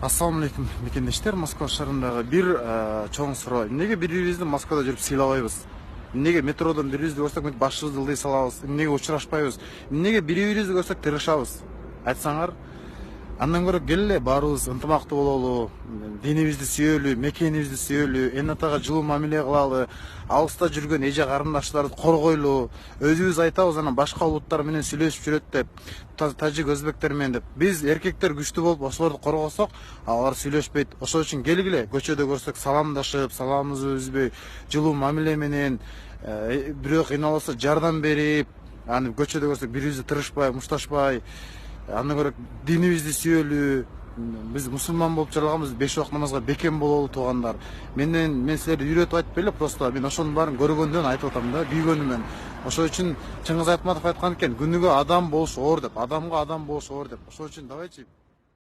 Ассаламу алейкум, мекендештер. Москва шаарындагы бир чоң суроо. Эмнеге бири-бирибизди Москвада жүрүп сыйлабайбыз? Эмнеге метродон бири-бирибизди көрсөк башыбызды ылдый салабыз? Эмнеге учурашпайбыз? Эмнеге бири-бирибизди көрсөк тырышабыз? Айтсаңар, андан көрө келе баарыбыз ынтымактуу бололу, динибизди сүйөлү, мекенибизди сүйөлү, эн атага жылуу мамиле кылалы, алыста жүргөн эже карындаштарды коргойлу, өзүбүз айтабыз анан башка улуттар менен сүйлөшүп жүрөт деп, тажик өзбектер менен деп. Биз эркектер күчтүү болуп ошолорду коргосок, алар сүйлөшпөйт. Ошол үчүн келгиле көчөдө көрсөк саламдашып, саламыбызды үзбөй, жылуу мамиле менен, бирөө кыйналса жардам берип, аны көчөдө көрсөк бирибизди тырышпай, мушташпай, андан көрө динибизди сүйөлү. Биз мусулман болуп жаралганбыз, 5 убак намазга бекем бололу туугандар. Мен силерди үйрөтүп айтып эле, просто мен ошонун баарын көргөндөн айтып атам да, күйгөнүмөн. Ошол үчүн Чыңгыз Айтматов айткан экен, күнүгө адам болуш оор деп, адамга адам болуш оор деп. Ошол үчүн давайчы